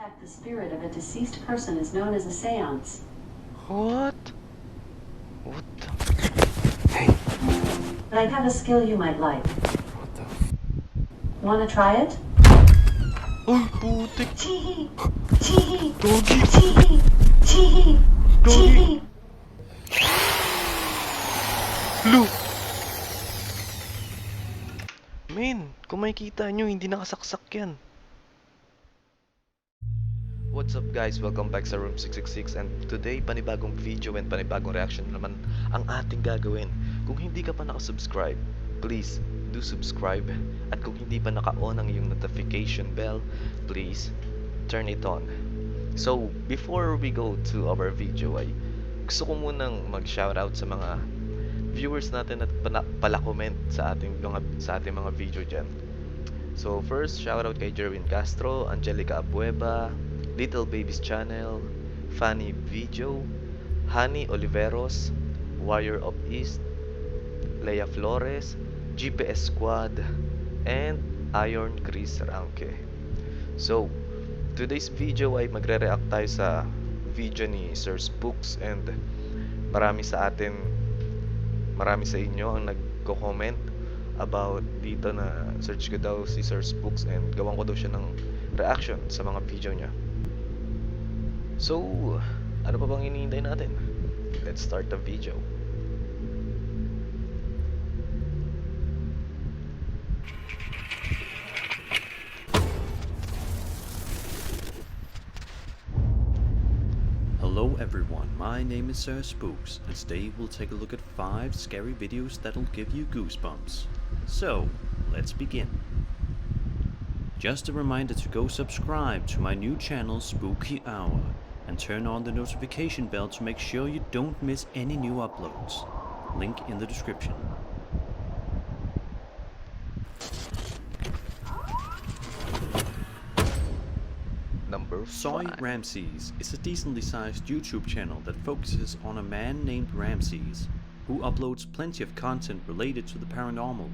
The spirit of a deceased person is known as a seance. What? What the? Hey. But I have a skill you might like. What the? Wanna try it? Uy, putik! Chee-hee! Chee-hee! Doggy! Chee-hee! Chee-hee! Doggy! Chee-hee! Lu! Men, kung makikita nyo, hindi nakasaksak yan. What's up guys? Welcome back sa Room 666 and today panibagong video and panibagong reaction naman ang ating gagawin. Kung hindi ka pa nakasubscribe, please do subscribe. At kung hindi pa naka-on ang iyong notification bell, please turn it on. So, before we go to our video ay gusto ko munang mag-shoutout sa mga viewers natin at pala-comment sa ating mga video dyan. So, first, shoutout kay Jerwin Castro, Angelica Abueva, Little Babies Channel, Fanny Video, Honey Oliveros, Warrior of East, Leia Flores, GPS Squad, and Iron Chris Ranke. So, today's video ay magre-react tayo sa video ni Sir Spooks and marami sa inyo ang nagko-comment about dito na search ko daw si Sir Spooks and gawan ko daw siya ng reaction sa mga video niya. So, ano pa bang hinihintay natin? Let's start the video. Hello everyone, my name is Sir Spooks, and today we'll take a look at 5 scary videos that'll give you goosebumps. So, let's begin. Just a reminder to go subscribe to my new channel Spooky Hour, and turn on the notification bell to make sure you don't miss any new uploads. Link in the description. Number 5. Soy Ramses is a decently sized YouTube channel that focuses on a man named Ramses, who uploads plenty of content related to the paranormal,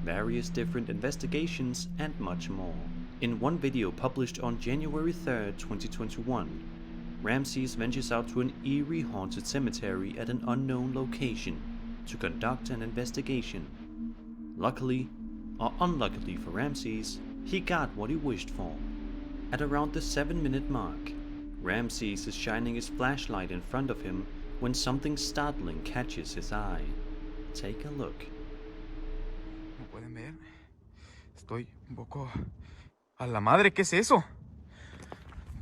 various different investigations, and much more. In one video published on January 3rd, 2021, Ramses ventures out to an eerie haunted cemetery at an unknown location to conduct an investigation. Luckily, or unluckily for Ramses, he got what he wished for. At around the 7-minute mark, Ramses is shining his flashlight in front of him when something startling catches his eye. Take a look. ¿Me pueden ver? Estoy un poco... ¡A la madre! ¿Qué es eso?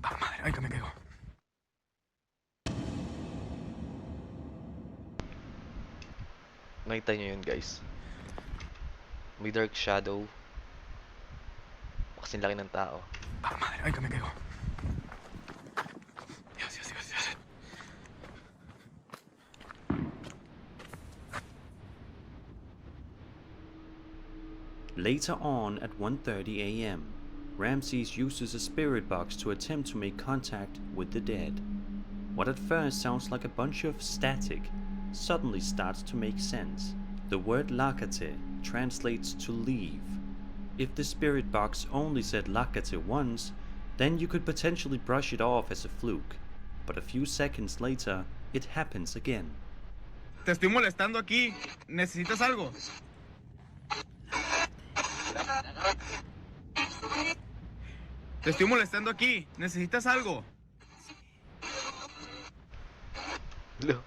¡A la madre! ¡Ay, que me caigo! Nakita nyo yun guys. May dark shadow. Kasing laki ng tao. ¡A la madre! ¡Ay, que me caigo! Dios, Dios, Dios, Dios. Later on at 1:30 a.m., Ramses uses a spirit box to attempt to make contact with the dead. What at first sounds like a bunch of static suddenly starts to make sense. The word lakate translates to leave. If the spirit box only said lakate once, then you could potentially brush it off as a fluke, but a few seconds later, it happens again. Te estoy molestando aquí. ¿Necesitas algo? Te estoy molestando aquí. ¿Necesitas algo? Lo,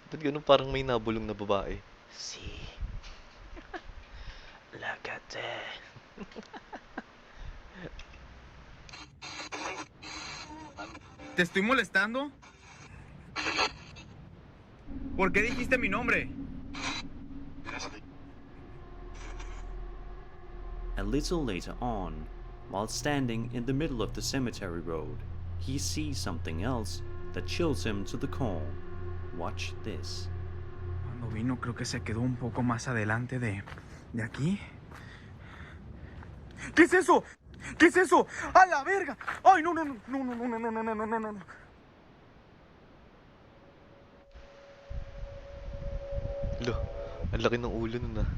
ba't ganun parang may nabulong na babae? Si. Lagate. ¿Te estoy molestando? ¿Por qué dijiste mi nombre? A little later on, while standing in the middle of the cemetery road, he sees something else that chills him to the core. Watch this. Cuando vino creo que se quedó un poco más adelante de aquí. ¿Qué es eso? ¿Qué es eso? ¡A la verga! ¡Ay, no, no, no, no, no, no, no, no, no, no, no, no! Lo, ang laki ng ulo nun ah.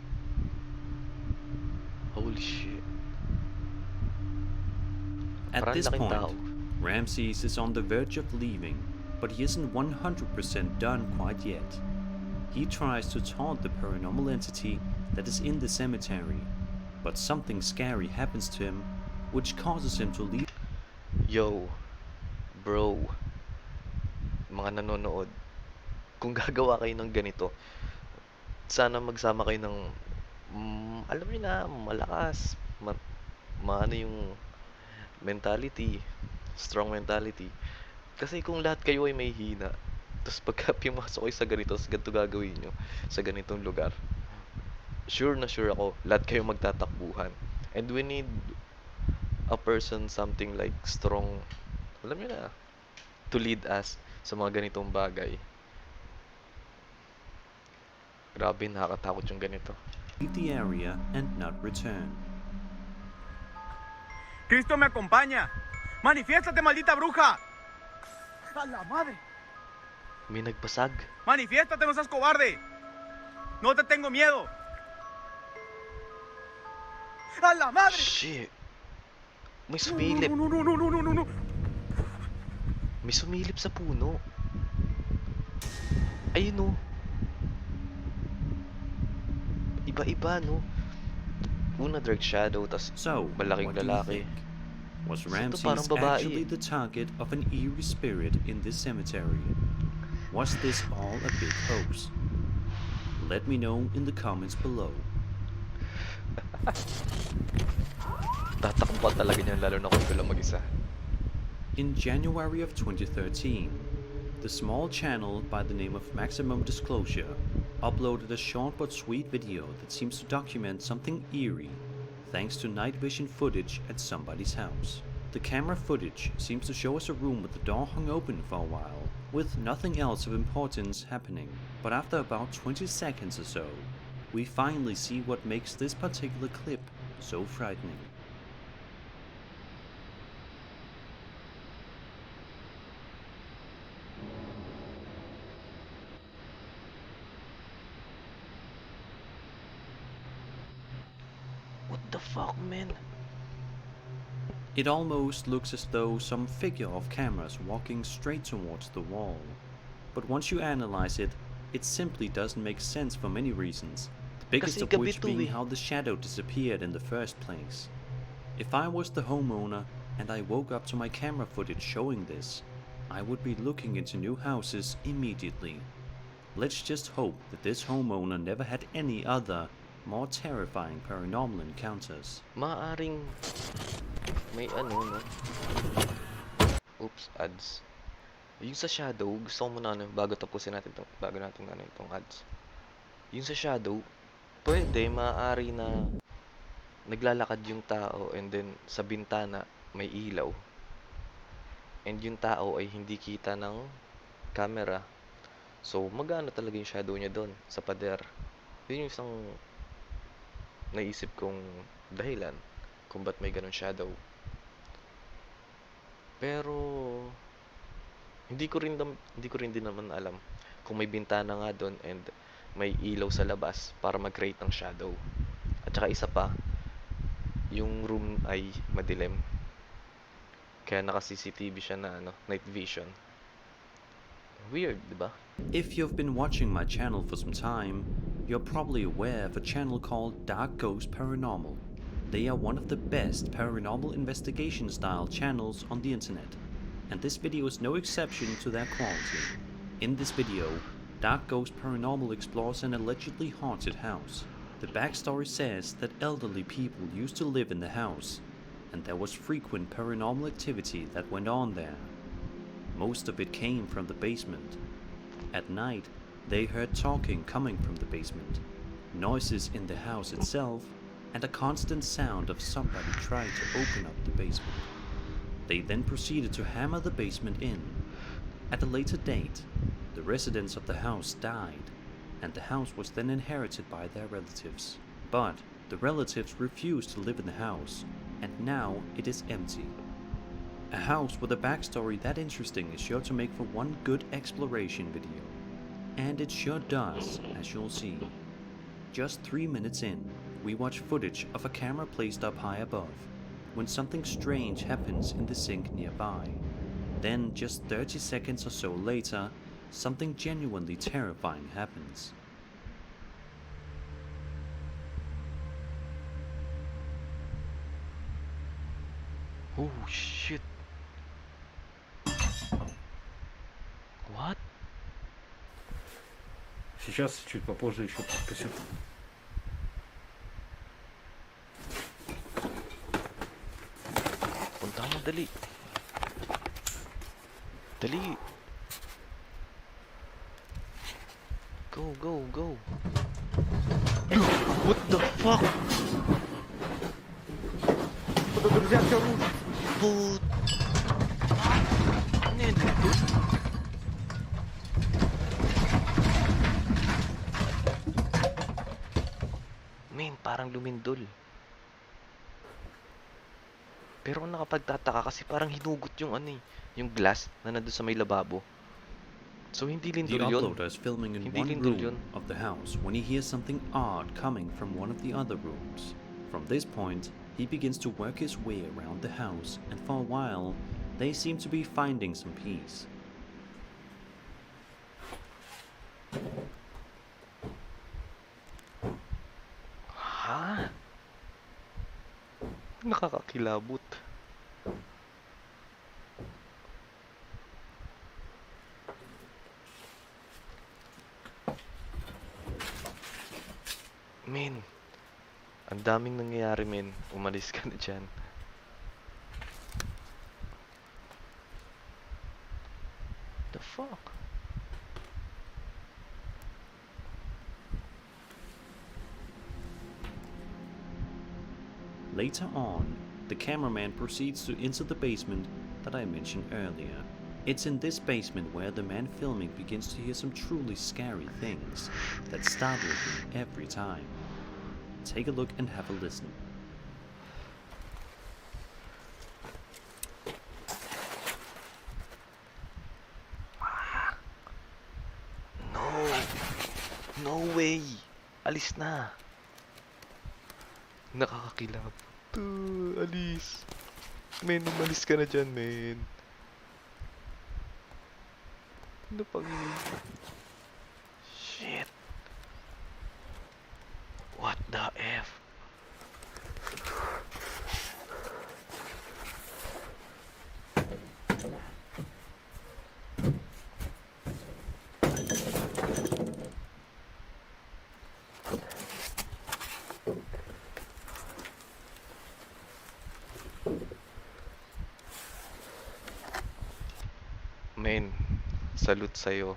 Holy shit. At Parang this laking point, tao. Ramses is on the verge of leaving, but he isn't 100% done quite yet. He tries to taunt the paranormal entity that is in the cemetery, but something scary happens to him, which causes him to leave. Yo, bro, mga nanonood, kung gagawa kayo ng ganito, sana magsama kayo ng, alam niyo na, malakas, maano yung mentality, strong mentality. Kasi kung lahat kayo ay may hina, tapos pagka pumasok kayo sa ganito, tapos ganito gagawin nyo sa ganitong lugar, sure na sure ako, lahat kayo magtatakbuhan. And we need a person something like strong, alam niyo na, to lead us sa mga ganitong bagay. Grabe, nakakatakot yung ganito. The area and not return. Cristo me acompaña. Manifiéstate, maldita bruja. A la madre. May nagpasag. Manifiéstate, no seas cobarde. No te tengo miedo. A la madre. Shit. May sumilip. No. May sumilip sa puno. Ayun, no. Iba-iba, no. Una dark shadow, tas So, malaking what do you lalaki. think? Was Ito Ramses parang babae. actually the target of an eerie spirit in this cemetery? Was this all a big hoax? Let me know in the comments below. Tatakbo talaga niyan, lalo na kung ito lang mag-isa. In January of 2013, the small channel by the name of Maximum Disclosure uploaded a short but sweet video that seems to document something eerie thanks to night vision footage at somebody's house. The camera footage seems to show us a room with the door hung open for a while, with nothing else of importance happening. But after about 20 seconds or so, we finally see what makes this particular clip so frightening. What the fuck, man? It almost looks as though some figure of camera's walking straight towards the wall. But once you analyze it, it simply doesn't make sense for many reasons. The biggest Kasi of gabi which to being eh. how the shadow disappeared in the first place. If I was the homeowner and I woke up to my camera footage showing this, I would be looking into new houses immediately. Let's just hope that this homeowner never had any other, more terrifying paranormal encounters. Maaring may ano, no? Oops, ads. Yung sa shadow, gusto ko muna ano, bago natin ano itong ads. Yung sa shadow, pwede, maaari na naglalakad yung tao and then sa bintana may ilaw. And yung tao ay hindi kita ng camera. So, magano talaga yung shadow niya doon sa pader. Yun yung isang naisip kong dahilan kung ba't may ganun shadow. Pero hindi ko rin din naman alam kung may bintana nga doon and may ilaw sa labas para mag-create ng shadow. At saka isa pa, yung room ay madilim. Kaya naka-CCTV siya na ano, night vision. Weird, di ba? If you've been watching my channel for some time, you're probably aware of a channel called Dαrκ Goes Paranormal. They are one of the best paranormal investigation style channels on the internet, and this video is no exception to their quality. In this video, Dαrκ Goes Paranormal explores an allegedly haunted house. The backstory says that elderly people used to live in the house, and there was frequent paranormal activity that went on there. Most of it came from the basement. At night, they heard talking coming from the basement, noises in the house itself, and a constant sound of somebody trying to open up the basement. They then proceeded to hammer the basement in. At a later date, the residents of the house died, and the house was then inherited by their relatives. But the relatives refused to live in the house, and now it is empty. A house with a backstory that interesting is sure to make for one good exploration video. And it sure does, as you'll see. Just 3 minutes in, we watch footage of a camera placed up high above, when something strange happens in the sink nearby. Then, just 30 seconds or so later, something genuinely terrifying happens. Oh shit. What? Сейчас чуть попозже еще посмотрим. Punta mo, dali. Dali. Go, go, go. What the fuck? Друзья, все рушится. Put. Ano yun dito? Man, parang lumindol. Pero ako nakapagtataka kasi parang hinugot yung ano eh, yung glass na nandun sa may lababo. So hindi The lindol yun. uploader is filming in Hindi one lindol room yun. of the house when he hears something odd coming from one of the other rooms. From this point, he begins to work his way around the house, and for a while, they seem to be finding some peace. Ha? Nakakakilabot. Men, ang daming nangyayari, men. Umalis ka na dyan. The fuck? Later on, the cameraman proceeds to enter the basement that I mentioned earlier. It's in this basement where the man filming begins to hear some truly scary things that startle him every time. Take a look and have a listen. No! No way! Alis na! Nakakakilabot. Alis! Men, umalis ka na dyan, men. Ano pang... Shit! What the F? Men, salute sa'yo.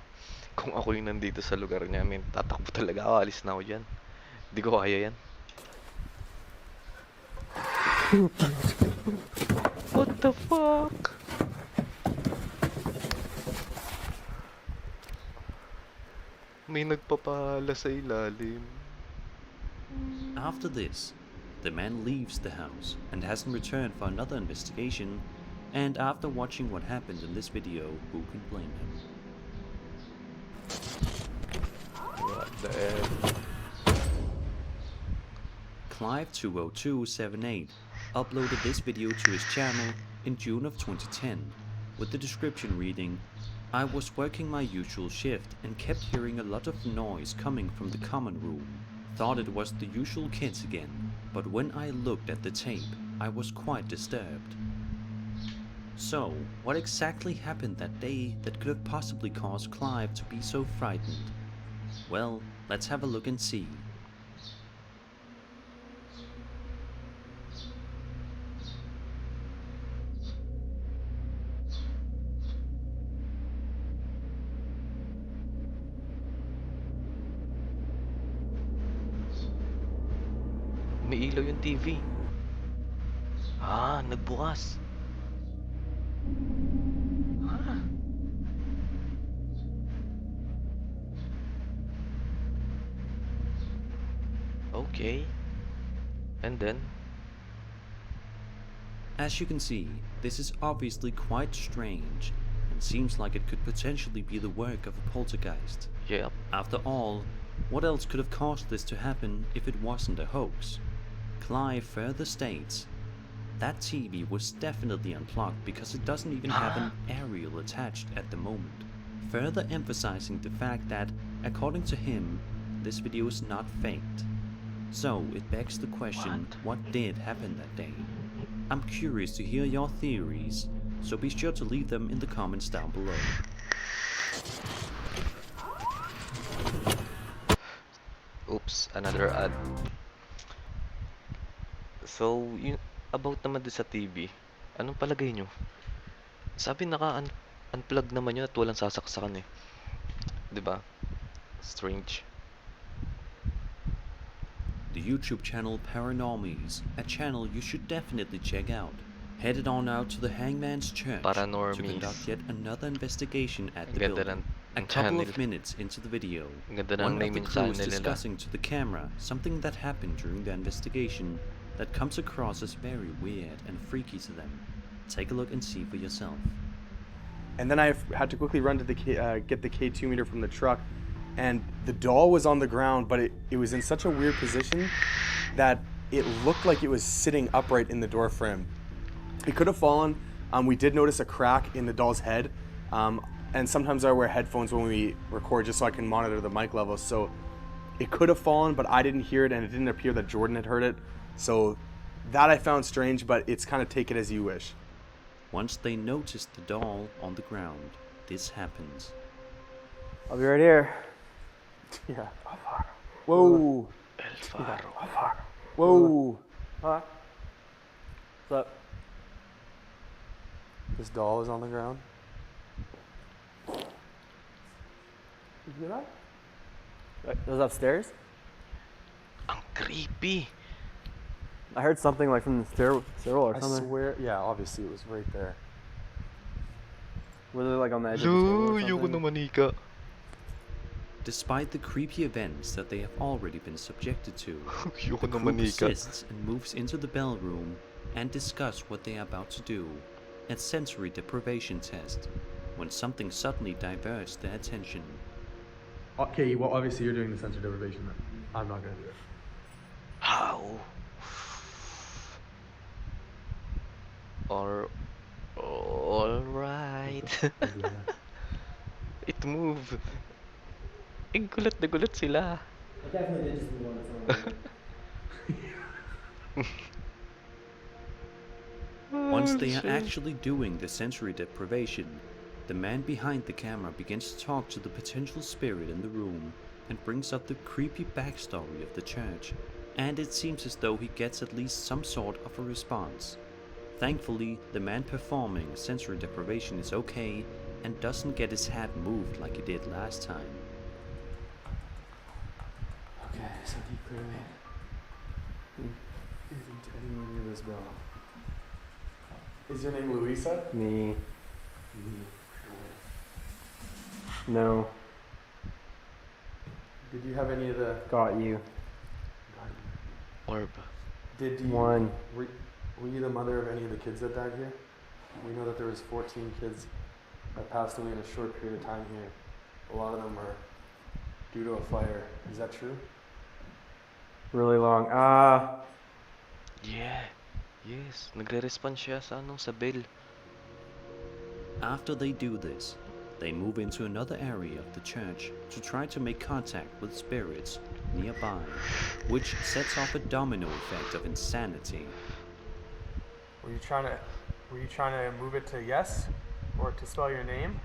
Kung ako yung nandito sa lugar niya, men, tatakbo talaga ako. Alis na ako dyan. Hindi ko kaya yan. What the fuck? May nagpapala sa ilalim. After this, the man leaves the house and hasn't returned for another investigation, and after watching what happened in this video, who can blame him? What the F? Clive20278 uploaded this video to his channel in June of 2010 with the description reading, "I was working my usual shift and kept hearing a lot of noise coming from the common room. Thought it was the usual kids again, but when I looked at the tape, I was quite disturbed." So, what exactly happened that day that could have possibly caused Clive to be so frightened? Well, let's have a look and see. May ilaw yung TV. Ah, nagbukas. Ah. Okay. And then? As you can see, this is obviously quite strange, and seems like it could potentially be the work of a poltergeist. Yep. After all, what else could have caused this to happen if it wasn't a hoax? Clive further states, that TV was definitely unplugged because it doesn't even have an aerial attached at the moment, further emphasizing the fact that, according to him, this video is not faked. So it begs the question, what did happen that day? I'm curious to hear your theories, so be sure to leave them in the comments down below. Oops, another ad. So, about naman din sa TV, anong palagay nyo? Sabi naka-unplug naman yun at walang sasaksakan eh. Diba? Strange. The YouTube channel Paranormies, a channel you should definitely check out, headed on out to the Hangman's Church to Paranormies. conduct yet another investigation at the Ang ganda building. ng A couple channel. of minutes into the video, Ang ganda ng one of the naming crew is channel nila. discussing to the camera something that happened during the investigation that comes across as very weird and freaky to them. Take a look and see for yourself. And then I had to quickly run to the get the K2 meter from the truck, and the doll was on the ground, but it was in such a weird position that it looked like it was sitting upright in the door frame. It could have fallen. We did notice a crack in the doll's head, and sometimes I wear headphones when we record just so I can monitor the mic levels. So it could have fallen, but I didn't hear it, and it didn't appear that Jordan had heard it. So that I found strange, but it's kind of take it as you wish. Once they noticed the doll on the ground, this happens. I'll be right here. Yeah. Whoa. El Faro. Whoa. Huh? What's up? This doll is on the ground. Did you hear that? It was upstairs? Ang creepy. I heard something like from the stairwell or I something. swear, yeah, obviously it was right there. Were they like on the edge of the table or Ayoko something? na manika. Despite the creepy events that they have already been subjected to, Ayoko the na crew manika. persists and moves into the bell room and discuss what they are about to do, a sensory deprivation test, when something suddenly diverts their attention. Okay, well, obviously you're doing the sensor deprivation. I'm not gonna do it. How? Alright. It moved. Gulat na gulat sila. I definitely did just move on its own. Once they are actually doing the sensory deprivation, the man behind the camera begins to talk to the potential spirit in the room and brings up the creepy backstory of the church, and it seems as though he gets at least some sort of a response. Thankfully, the man performing sensory deprivation is okay and doesn't get his hat moved like he did last time. Okay, so deep clearly. Isn't anyone near this bell? Is your name Louisa? Me. No. Did you have any of the... Got you. Orb. Did you... One. Were you the mother of any of the kids that died here? We know that there was 14 kids that passed away in a short period of time here. A lot of them were due to a fire. Is that true? Really long. Yeah. Yes. Nagre-respond siya sa sa bell. After they do this, they move into another area of the church to try to make contact with spirits nearby, which sets off a domino effect of insanity. Were you trying to move it to yes? Or to spell your name?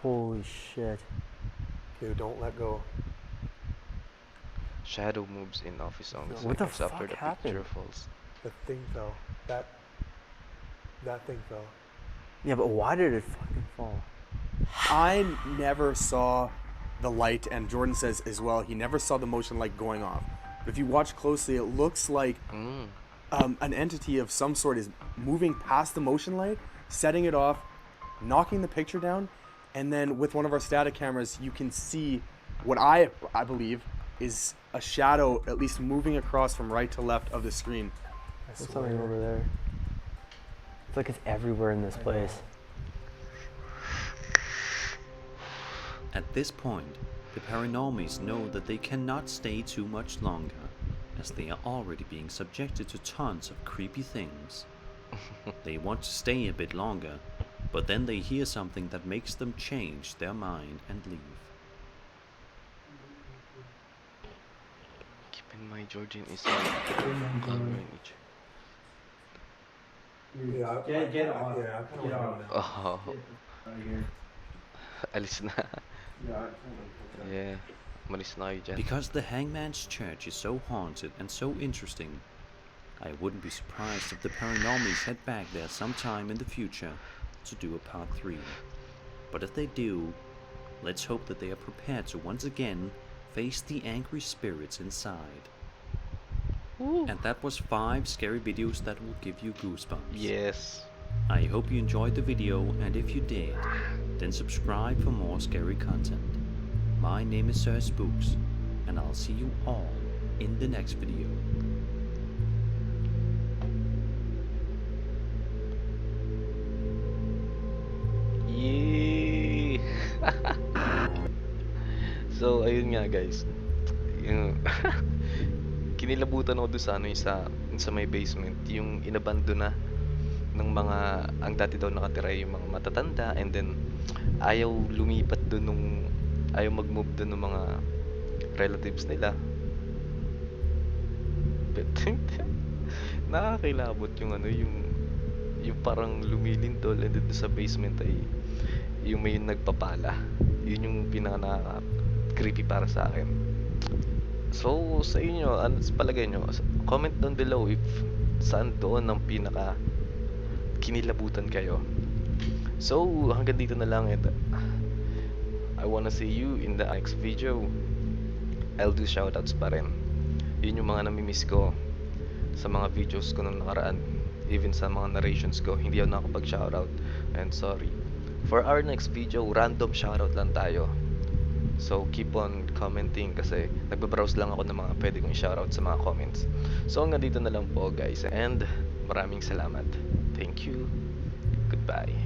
Holy shit. Okay, don't let go. Shadow moves in office on What the seconds after fuck the happened? picture falls. The thing fell. That thing fell. Yeah, but why did it fucking fall? I never saw the light, and Jordan says as well, he never saw the motion light going off. But if you watch closely, it looks like an entity of some sort is moving past the motion light, setting it off, knocking the picture down, and then with one of our static cameras, you can see what I believe is a shadow at least moving across from right to left of the screen. There's something over there. It's like it's everywhere in this place. At this point, the paranormies know that they cannot stay too much longer, as they are already being subjected to tons of creepy things. They want to stay a bit longer, but then they hear something that makes them change their mind and leave. Keep in mind, Georgian is covering each. Get off. Get off. Oh, Right here. alis na. Yeah, malis na kayo dyan. Because the Hangman's Church is so haunted and so interesting, I wouldn't be surprised if the paranormies head back there sometime in the future to do a part 3. But if they do, let's hope that they are prepared to once again face the angry spirits inside. And that was 5 scary videos that will give you goosebumps. Yes. I hope you enjoyed the video, and if you did, then subscribe for more scary content. My name is Sir Spooks, and I'll see you all in the next video. Yay! So, ayun nga guys. Yung kinilabutan ako doon sa ano, yung sa may basement, yung inabando na ng mga, ang dati daw nakatira yung mga matatanda, and then ayaw lumipat doon nung, ayaw mag-move doon ng mga relatives nila. But nakakilabot yung ano, yung parang lumilindol, and then doon sa basement ay yung may nagpapala. Yun yung pinaka creepy para sa akin. So sa inyo, ano sa palagay nyo? Comment down below if saan doon ang pinaka kinilabutan kayo. So hanggang dito na lang, and I wanna see you in the next video. I'll do shoutouts pa rin. Yun yung mga namimiss ko sa mga videos ko nung nakaraan. Even sa mga narrations ko, hindi ako nakapag-shoutout, and sorry. For our next video, random shoutout lang tayo. So keep on commenting kasi nagbabrowse lang ako ng mga pwede kong shoutout sa mga comments. So hanggang dito na lang po guys, and maraming salamat. Thank you. Goodbye.